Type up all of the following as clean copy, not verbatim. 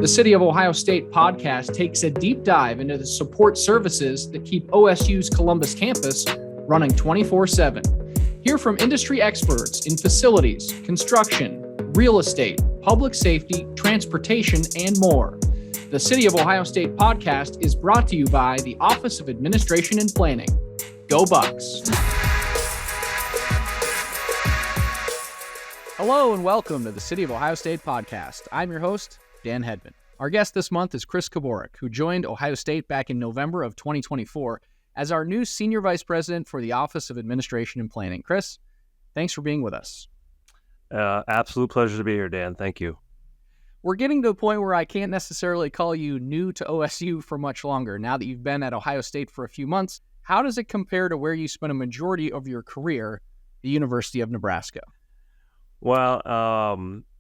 The City of Ohio State podcast takes a deep dive into the support services that keep OSU's Columbus campus running 24/7. Hear from industry experts in facilities, construction, real estate, public safety, transportation, and more. The City of Ohio State podcast is brought to you by the Office of Administration and Planning. Go Bucks! Hello and welcome to the City of Ohio State podcast. I'm your host, Dan Hedman. Our guest this month is Chris Kabourek, who joined Ohio State back in November of 2024 as our new Senior Vice President for the Office of Administration and Planning. Chris, thanks for being with us. Absolute pleasure to be here, Dan. Thank you. We're getting to a point where I can't necessarily call you new to OSU for much longer. Now that you've been at Ohio State for a few months, how does it compare to where you spent a majority of your career, the University of Nebraska? Well,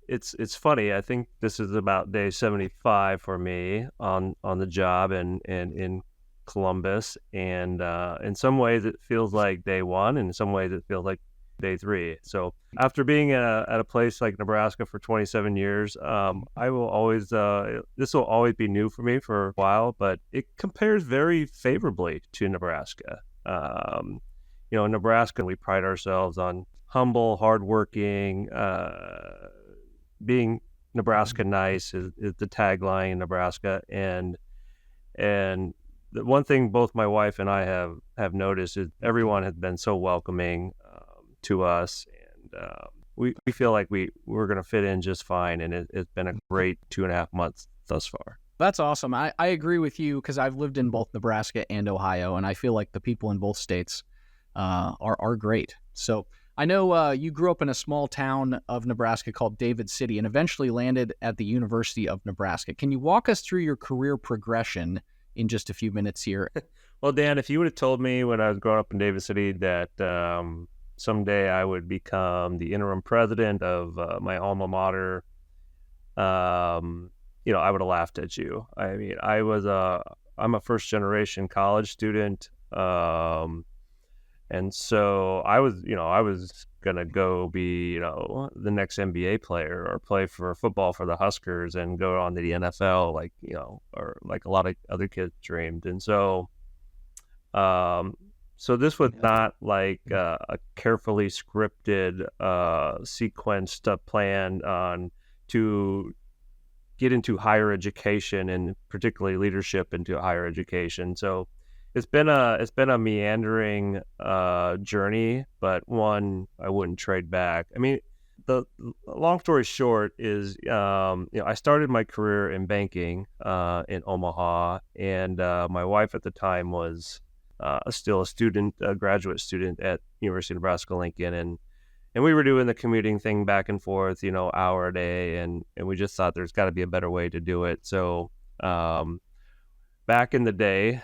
it's funny. I think this is about day 75 for me on the job and in Columbus, and in some ways it feels like day one, and in some ways it feels like day three. So after being at a place like Nebraska for 27 years, I will always this will always be new for me for a while, but it compares very favorably to Nebraska. In Nebraska, we pride ourselves on humble, hardworking, being Nebraska nice is the tagline in Nebraska, and the one thing both my wife and I have noticed is everyone has been so welcoming to us, and we feel like we're going to fit in just fine, and it's been a great 2.5 months thus far. That's awesome. I agree with you because I've lived in both Nebraska and Ohio, and I feel like the people in both states are great. So I know you grew up in a small town of Nebraska called David City and eventually landed at the University of Nebraska. Can you walk us through your career progression in just a few minutes here? Well, Dan, if you would have told me when I was growing up in David City that someday I would become the interim president of my alma mater, I would have laughed at you. I mean, I'm a first generation college student. And so I was going to go be, the next NBA player or play for football for the Huskers and go on to the NFL, or like a lot of other kids dreamed. And so, so this was not like a carefully scripted, sequenced plan on to get into higher education and particularly leadership into higher education. So it's been a meandering journey, but one I wouldn't trade back. I mean, the long story short is, I started my career in banking in Omaha, and my wife at the time was still a graduate student at University of Nebraska Lincoln, and we were doing the commuting thing back and forth, hour a day, and we just thought there's got to be a better way to do it. So back in the day,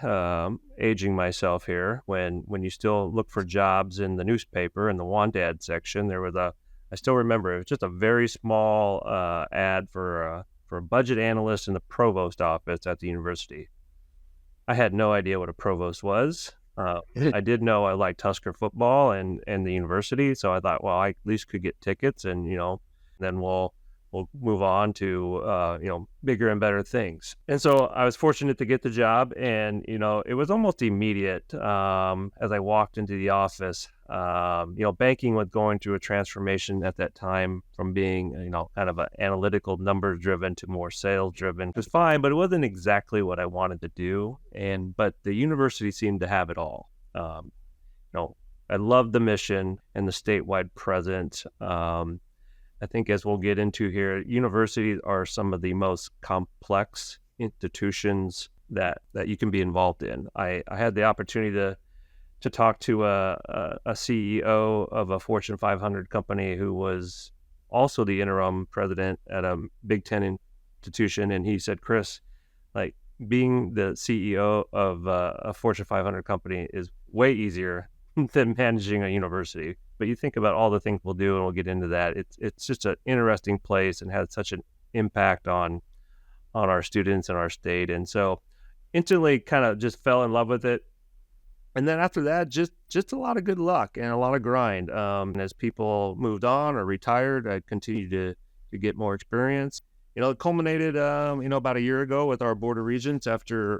aging myself here, when you still look for jobs in the newspaper in the want ad section, there was I still remember, it was just a very small ad for a budget analyst in the provost office at the university. I had no idea what a provost was. I did know I liked Husker football and the university, so I thought, well, I at least could get tickets, and then we'll move on to bigger and better things. And so I was fortunate to get the job, and it was almost immediate as I walked into the office. Banking was going through a transformation at that time from being kind of an analytical, numbers driven to more sales driven. It was fine, but it wasn't exactly what I wanted to do. But the university seemed to have it all. I loved the mission and the statewide presence. I think, as we'll get into here, universities are some of the most complex institutions that you can be involved in. I had the opportunity to talk to a CEO of a Fortune 500 company who was also the interim president at a Big Ten institution, and he said, Chris, like, being the CEO of a Fortune 500 company is way easier than managing a university. But you think about all the things we'll do, and we'll get into that. It's just an interesting place and has such an impact on our students and our state. And so instantly kind of just fell in love with it. And then after that, just a lot of good luck and a lot of grind. And as people moved on or retired, I continued to get more experience. It culminated, about a year ago with our Board of Regents after,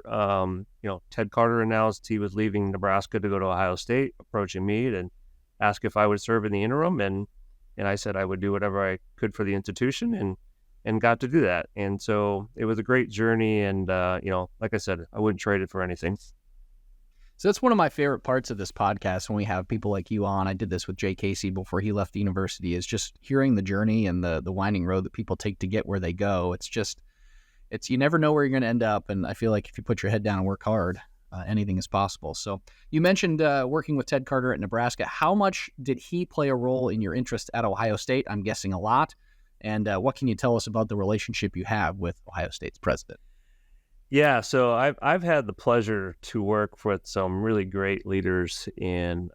Ted Carter announced he was leaving Nebraska to go to Ohio State, approaching me and asked if I would serve in the interim. And I said I would do whatever I could for the institution and got to do that. And so it was a great journey. And, like I said, I wouldn't trade it for anything. So that's one of my favorite parts of this podcast when we have people like you on. I did this with Jay Casey before he left the university, is just hearing the journey and the winding road that people take to get where they go. You never know where you're going to end up. And I feel like if you put your head down and work hard, anything is possible. So you mentioned working with Ted Carter at Nebraska. How much did he play a role in your interest at Ohio State? I'm guessing a lot. And what can you tell us about the relationship you have with Ohio State's president? Yeah, so I've had the pleasure to work with some really great leaders in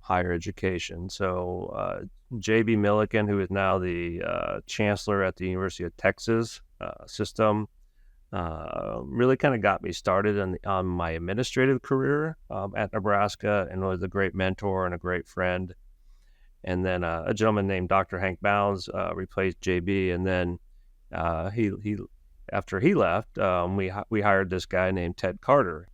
higher education. So J.B. Milliken, who is now the chancellor at the University of Texas system, really kind of got me started on my administrative career at Nebraska, and was a great mentor and a great friend. And then a gentleman named Dr. Hank Bounds replaced J.B. And then he after he left, we hired this guy named Ted Carter.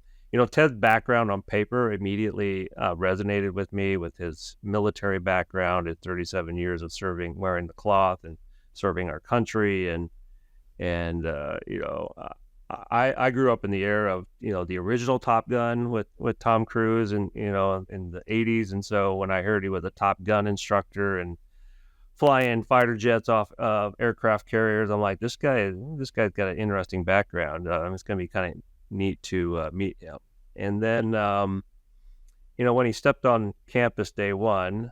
Ted's background on paper immediately resonated with me, with his military background, his 37 years of serving, wearing the cloth and serving our country. I grew up in the era of, the original Top Gun with Tom Cruise and, in the 80s. And so when I heard he was a Top Gun instructor and flying fighter jets off aircraft carriers, I'm like, this guy's got an interesting background. It's going to be kind of neat to meet him. And then, when he stepped on campus day one,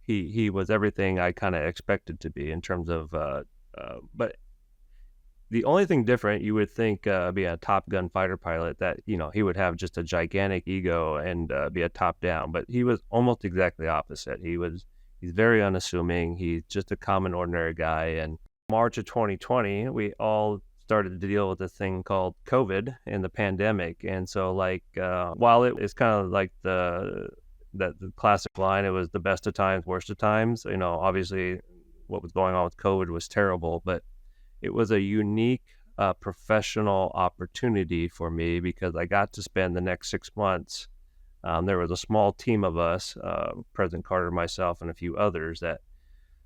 he was everything I kind of expected to be in terms of, but the only thing different, you would think, being a Top Gun fighter pilot, that, he would have just a gigantic ego and be a top down, but he was almost exactly opposite. He's very unassuming. He's just a common, ordinary guy. And March of 2020, we all started to deal with a thing called COVID and the pandemic. And so, while it is kind of like the classic line, it was the best of times, worst of times. Obviously, what was going on with COVID was terrible, but it was a unique professional opportunity for me because I got to spend the next 6 months. There was a small team of us, President Carter, myself, and a few others, that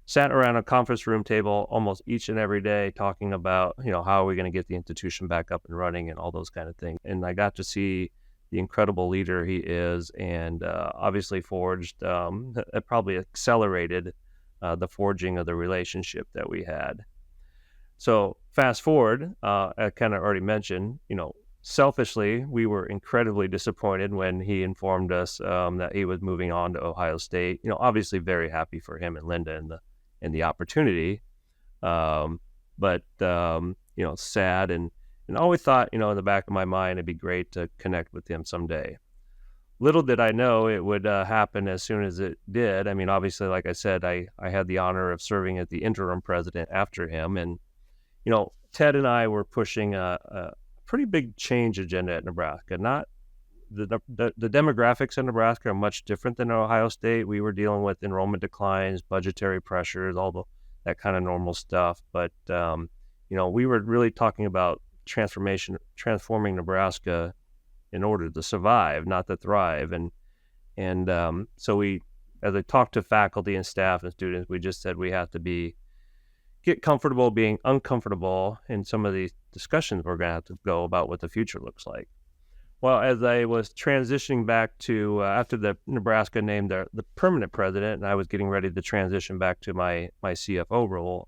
sat around a conference room table almost each and every day talking about, how are we going to get the institution back up and running and all those kind of things. And I got to see the incredible leader he is, and obviously forged, it probably accelerated the forging of the relationship that we had. So fast forward, I kind of already mentioned, selfishly, we were incredibly disappointed when he informed us that he was moving on to Ohio State. Obviously very happy for him and Linda and the opportunity, but sad and always thought, in the back of my mind, it'd be great to connect with him someday. Little did I know it would happen as soon as it did. I mean, obviously, like I said, I had the honor of serving as the interim president after him, and Ted and I were pushing a pretty big change agenda at Nebraska. Not the demographics in Nebraska are much different than Ohio State. We were dealing with enrollment declines, budgetary pressures, that kind of normal stuff. But we were really talking about transforming Nebraska in order to survive, not to thrive. And so we, as I talked to faculty and staff and students, we just said we have to get comfortable being uncomfortable in some of these discussions we're going to have to go about what the future looks like. Well, as I was transitioning back to, after the Nebraska named the permanent president, and I was getting ready to transition back to my CFO role,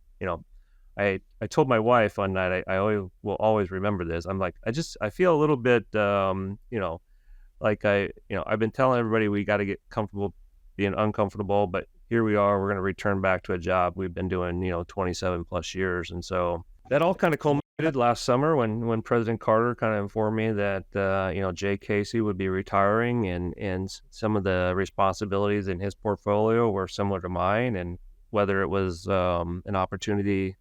I told my wife one night, I will always remember this. I'm like, I feel a little bit, like I've been telling everybody we got to get comfortable being uncomfortable, but here we are, we're going to return back to a job we've been doing, 27 plus years. And so that all kind of culminated last summer when President Carter kind of informed me that, Jay Casey would be retiring, and some of the responsibilities in his portfolio were similar to mine, and whether it was an opportunity,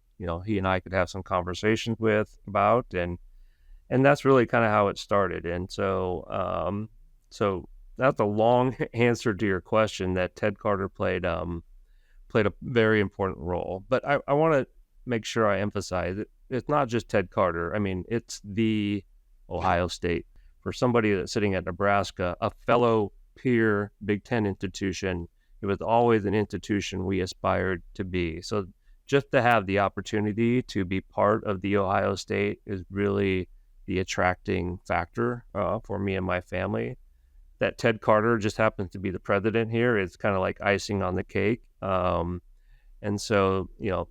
he and I could have some conversations about, and that's really kind of how it started. And so, that's a long answer to your question, that Ted Carter played a very important role. But I want to make sure I emphasize it. It's not just Ted Carter. I mean, it's the Ohio State. For somebody that's sitting at Nebraska, a fellow peer Big Ten institution, it was always an institution we aspired to be. So just to have the opportunity to be part of the Ohio State is really the attracting factor for me and my family. That Ted Carter just happens to be the president here is kind of like icing on the cake. And so,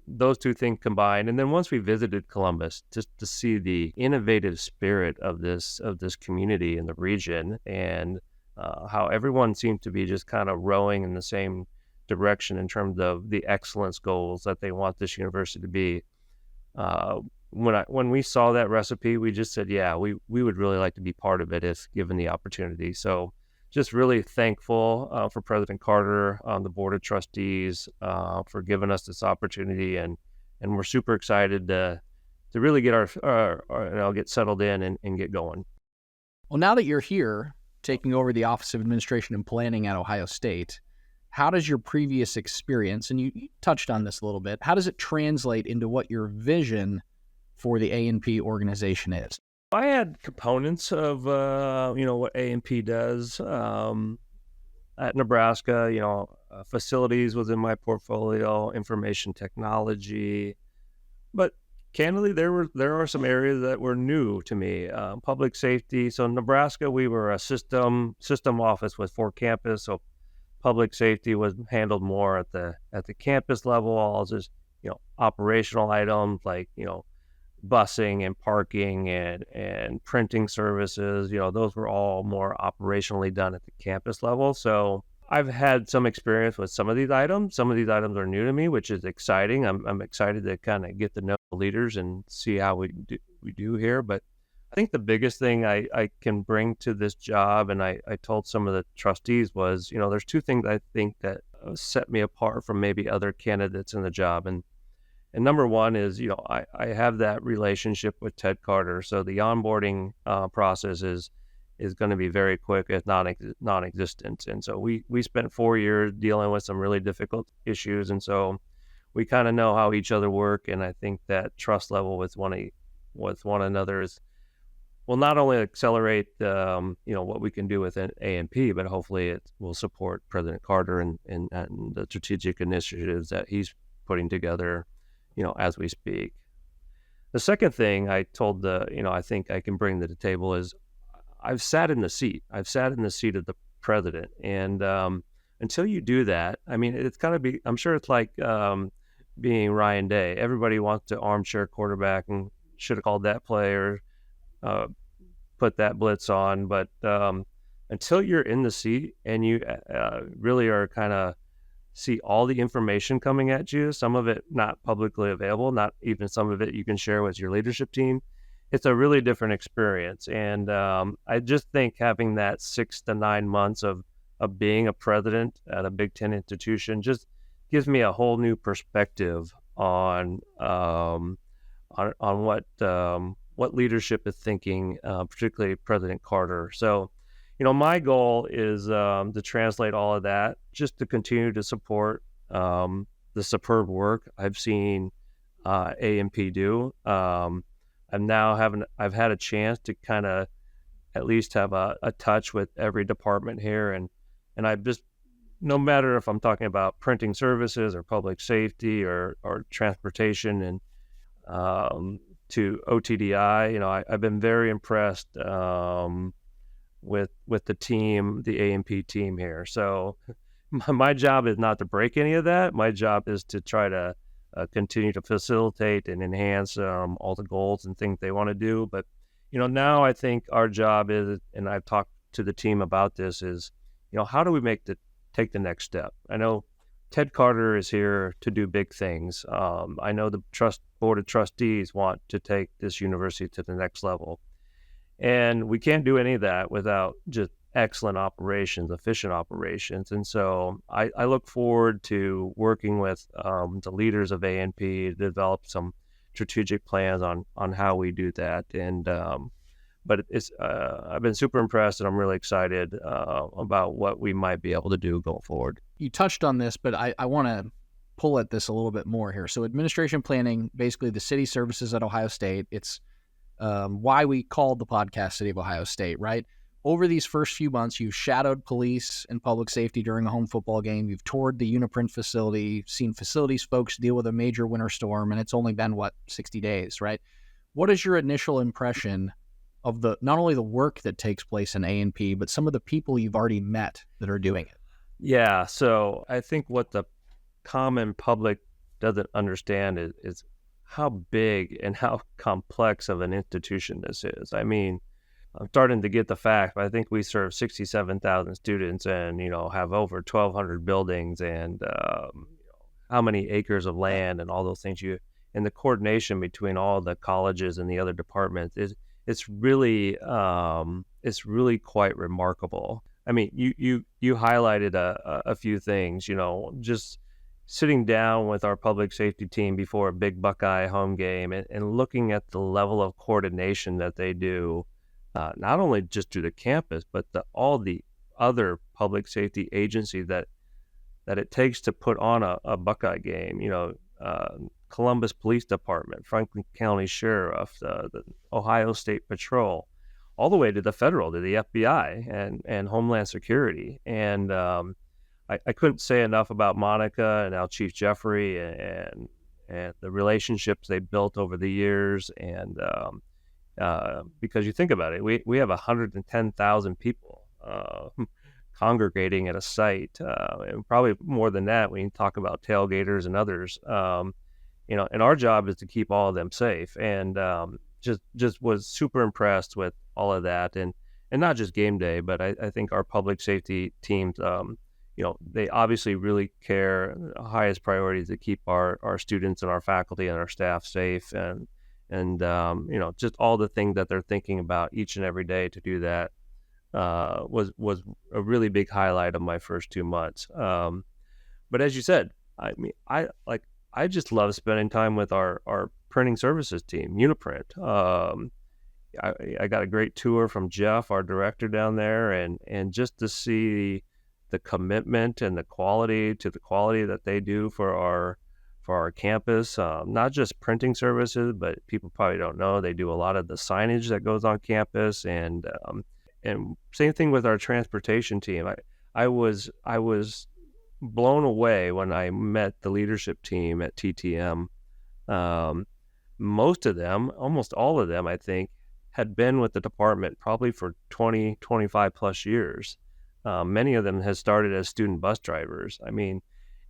those two things combined. And then once we visited Columbus, just to see the innovative spirit of this community in the region, and how everyone seemed to be just kind of rowing in the same direction in terms of the excellence goals that they want this university to be. When we saw that recipe, we just said, yeah, we would really like to be part of it if given the opportunity. So just really thankful for President Carter, the Board of Trustees, for giving us this opportunity, and we're super excited to really get get settled in and get going. Well, now that you're here, taking over the Office of Administration and Planning at Ohio State, how does your previous experience, and you touched on this a little bit, how does it translate into what your vision for the A&P organization is? I had components of, what A&P does at Nebraska. Facilities was in my portfolio, information technology, but candidly, there are some areas that were new to me. Public safety. So in Nebraska, we were a system office with 4 campuses. So public safety was handled more at the campus level. All just operational items like busing and parking and printing services, those were all more operationally done at the campus level. So I've had some experience with some of these items. Some of these items are new to me, which is exciting. I'm excited to kind of get to know the leaders and see how we do here. But I think the biggest thing I can bring to this job, and I told some of the trustees, was, there's 2 things I think that set me apart from maybe other candidates in the job. And number one is, I have that relationship with Ted Carter. So the onboarding process is going to be very quick, if not non-existent. And so we spent 4 years dealing with some really difficult issues. And so we kind of know how each other work. And I think that trust level with one another will not only accelerate, what we can do with A&P, but hopefully it will support President Carter and the strategic initiatives that he's putting together as we speak. The second thing I told I think I can bring to the table is I've sat in the seat of the president. And until you do that, I mean, it's kind of I'm sure it's like being Ryan Day. Everybody wants to armchair quarterback and should have called that play or put that blitz on. But until you're in the seat and you really are kind of see all the information coming at you, some of it not publicly available, not even some of it you can share with your leadership team, it's a really different experience. And I just think having that 6 to 9 months of being a president at a Big Ten institution just gives me a whole new perspective on what leadership is thinking, particularly President Carter. So my goal is to translate all of that, just to continue to support the superb work I've seen A&P do. I've had a chance to kind of at least have a touch with every department here, and I've just, no matter if I'm talking about printing services or public safety or transportation and to OTDI, I've been very impressed with the team, the A&P team here. So my job is not to break any of that. My job is to try to continue to facilitate and enhance all the goals and things they want to do. But, now I think our job is, and I've talked to the team about this, is, how do we take the next step? I know Ted Carter is here to do big things. I know the Board of Trustees want to take this university to the next level. And we can't do any of that without just excellent operations, efficient operations. And so I look forward to working with the leaders of A&P to develop some strategic plans on how we do that. And but it's I've been super impressed, and I'm really excited about what we might be able to do going forward. You touched on this, but I want to pull at this a little bit more here. So administration planning, basically the city services at Ohio State. It's why we called the podcast City of Ohio State, right? Over these first few months, you've shadowed police and public safety during a home football game. You've toured the Uniprint facility, seen facilities folks deal with a major winter storm, and it's only been, 60 days, right? What is your initial impression of not only the work that takes place in A&P, but some of the people you've already met that are doing it? Yeah, so I think what the common public doesn't understand is how big and how complex of an institution this is. I mean, I'm starting to get the fact, but I think we serve 67,000 students and, have over 1,200 buildings and how many acres of land and all those things. And the coordination between all the colleges and the other departments it's really quite remarkable. I mean, you highlighted a few things, just sitting down with our public safety team before a big Buckeye home game and looking at the level of coordination that they do, not only just to the campus, but all the other public safety agencies that it takes to put on a Buckeye game, Columbus Police Department, Franklin County Sheriff, the Ohio State Patrol, all the way to the federal, to the FBI and Homeland Security. And I couldn't say enough about Monica and now Chief Jeffrey and the relationships they built over the years. And because you think about it, we have 110,000 people congregating at a site, and probably more than that when you talk about tailgaters and others. And our job is to keep all of them safe. And just was super impressed with all of that, and not just game day, but I think our public safety teams, they obviously really care. The highest priority is to keep our students and our faculty and our staff safe, and just all the things that they're thinking about each and every day to do that was a really big highlight of my first 2 months. But as you said, I mean, I just love spending time with our printing services team, Uniprint. I got a great tour from Jeff, our director down there, and just to see the commitment and the quality that they do for our campus, not just printing services, but people probably don't know they do a lot of the signage that goes on campus, and same thing with our transportation team. I was blown away when I met the leadership team at TTM. Most of them, almost all of them, I think, had been with the department probably for 20, 25 plus years. Many of them had started as student bus drivers. I mean,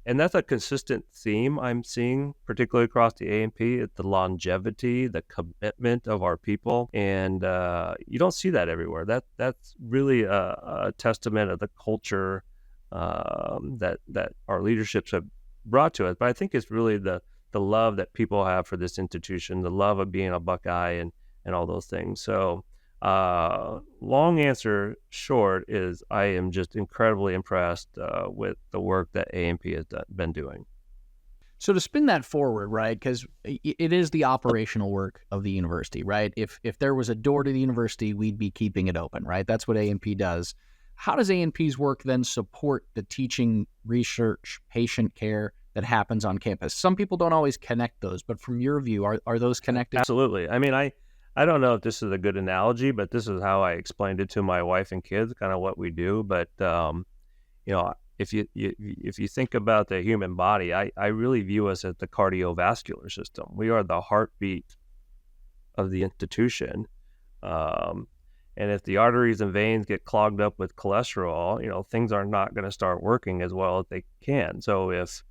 and that's a consistent theme I'm seeing, particularly across the A&P, the longevity, the commitment of our people. And you don't see that everywhere. That's really a testament of the culture that our leaderships have brought to us. But I think it's really the love that people have for this institution, the love of being a Buckeye and all those things. So long answer short is I am just incredibly impressed with the work that A&P has been doing. So to spin that forward, right, because it is the operational work of the university, right? If there was a door to the university, we'd be keeping it open, right? That's what A&P does. How does A&P's work then support the teaching, research, patient care that happens on campus? Some people don't always connect those, but from your view, are those connected? Absolutely. I mean, I don't know if this is a good analogy, but this is how I explained it to my wife and kids, kind of what we do. But, if you think about the human body, I really view us as the cardiovascular system. We are the heartbeat of the institution. And if the arteries and veins get clogged up with cholesterol, things are not going to start working as well as they can. So if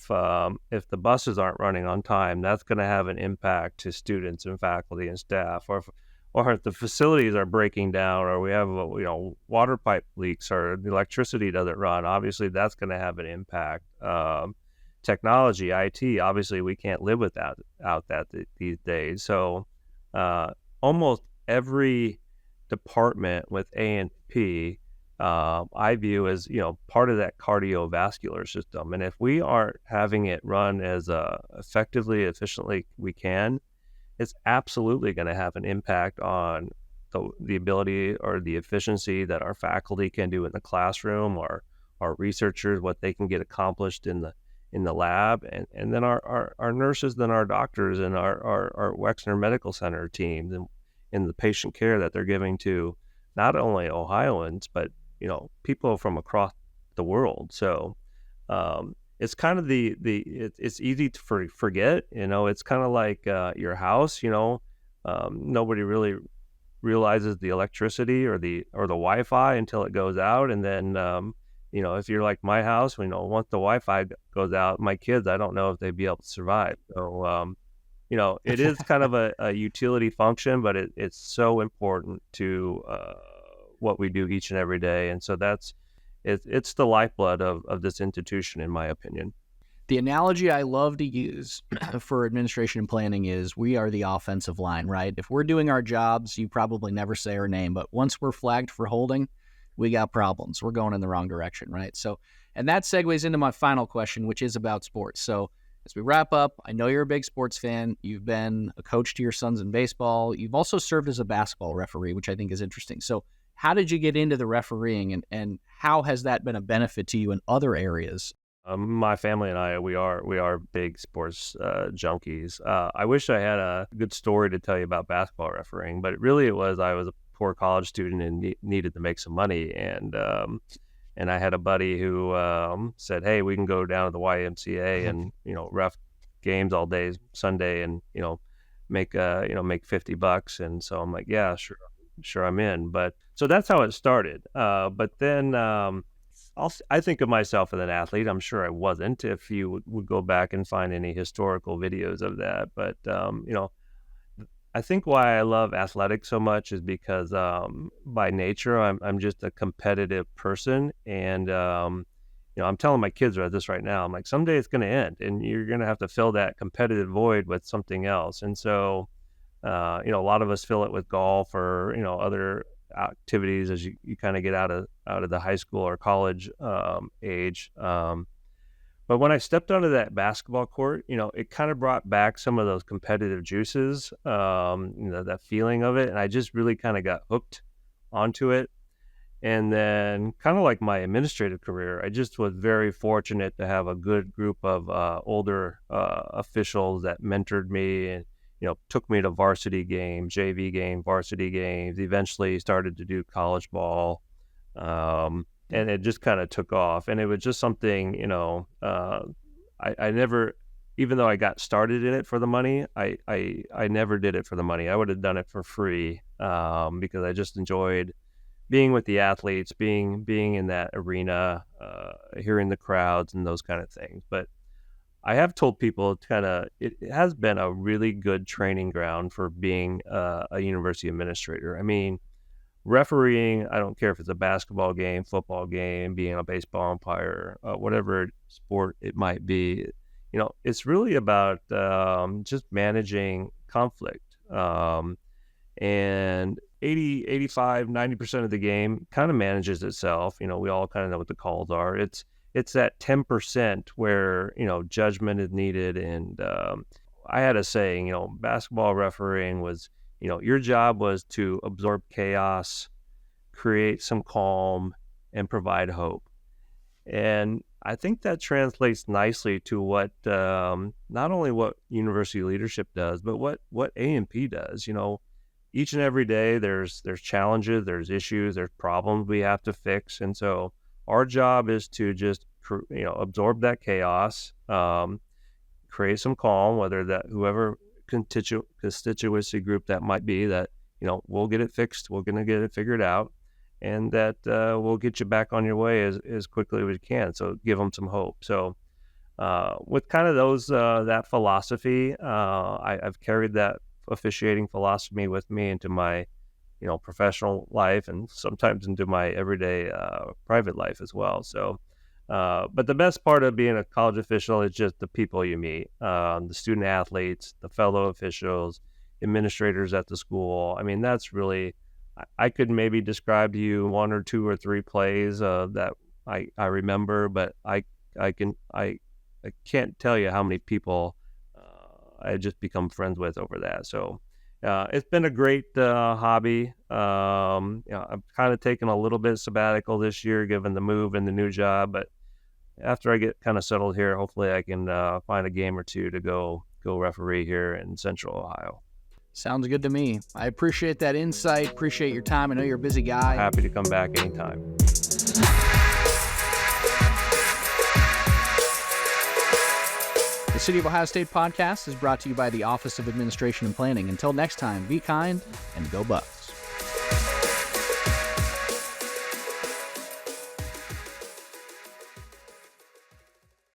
the buses aren't running on time, that's going to have an impact to students and faculty and staff. Or if the facilities are breaking down, or we have water pipe leaks, or the electricity doesn't run, obviously that's going to have an impact. Technology, IT, obviously we can't live without that these days. So almost every department with A&P, I view as part of that cardiovascular system, and if we aren't having it run as effectively, efficiently we can, it's absolutely going to have an impact on the ability or the efficiency that our faculty can do in the classroom, or our researchers, what they can get accomplished in in the lab, and then our nurses, then our doctors, and our Wexner Medical Center teams, and the patient care that they're giving to not only Ohioans, but, people from across the world. So it's kind of it's easy to forget, it's kind of like your house, nobody really realizes the electricity or the Wi-Fi until it goes out. And then, if you're like my house, once the Wi-Fi goes out, my kids, I don't know if they'd be able to survive. So, it is kind of a utility function, but it's so important to what we do each and every day. And so it's the lifeblood of this institution, in my opinion. The analogy I love to use for administration and planning is we are the offensive line, right? If we're doing our jobs, you probably never say our name, but once we're flagged for holding, we got problems. We're going in the wrong direction, right? So, and that segues into my final question, which is about sports. So as we wrap up, I know you're a big sports fan. You've been a coach to your sons in baseball. You've also served as a basketball referee, which I think is interesting. So how did you get into the refereeing, and how has that been a benefit to you in other areas? My family and I, we are big sports junkies. I wish I had a good story to tell you about basketball refereeing, but it was I was a poor college student and needed to make some money, and I had a buddy who said, "Hey, we can go down to the YMCA and ref games all day Sunday, and make $50." And so I'm like, "Yeah, sure, I'm in." But so that's how it started. But then. I think of myself as an athlete. I'm sure I wasn't, if you would go back and find any historical videos of that. But, I think why I love athletics so much is because by nature, I'm just a competitive person. And, I'm telling my kids about this right now. I'm like, someday it's going to end and you're going to have to fill that competitive void with something else. And so, a lot of us fill it with golf or, other activities as you kind of get out of the high school or college age. But when I stepped onto that basketball court, it kind of brought back some of those competitive juices, that feeling of it. And I just really kind of got hooked onto it. And then kind of like my administrative career, I just was very fortunate to have a good group of older officials that mentored me and took me to varsity games, JV games, varsity games, eventually started to do college ball. And it just kind of took off. And it was just something, I never, even though I got started in it for the money, I never did it for the money. I would have done it for free because I just enjoyed being with the athletes, being in that arena, hearing the crowds and those kind of things. But I have told people it has been a really good training ground for being a university administrator. I mean, refereeing, I don't care if it's a basketball game, football game, being a baseball umpire, whatever sport it might be, it's really about just managing conflict. And 80, 85, 90% of the game kind of manages itself. We all kind of know what the calls are. It's that 10% where, judgment is needed. And I had a saying, basketball refereeing was, your job was to absorb chaos, create some calm, and provide hope. And I think that translates nicely to what, not only what university leadership does, but what A&P does. Each and every day there's challenges, there's issues, there's problems we have to fix. And so our job is to just, absorb that chaos, create some calm, whether that whoever constituency group that might be, that, we'll get it fixed, we're going to get it figured out, and that we'll get you back on your way as quickly as we can. So give them some hope. So with kind of that philosophy, I've carried that officiating philosophy with me into my professional life and sometimes into my everyday private life as well. So but the best part of being a college official is just the people you meet, the student athletes, the fellow officials, administrators at the school. I mean, that's really, I could maybe describe to you one or two or three plays that I remember, but I can't tell you how many people I just become friends with over that. So it's been a great hobby. I've kind of taken a little bit sabbatical this year, given the move and the new job, but after I get kind of settled here, hopefully I can find a game or two to go referee here in Central Ohio. Sounds good to me. I appreciate that insight. Appreciate your time. I know you're a busy guy. Happy to come back anytime. The City of Ohio State podcast is brought to you by the Office of Administration and Planning. Until next time, be kind and go Bucks.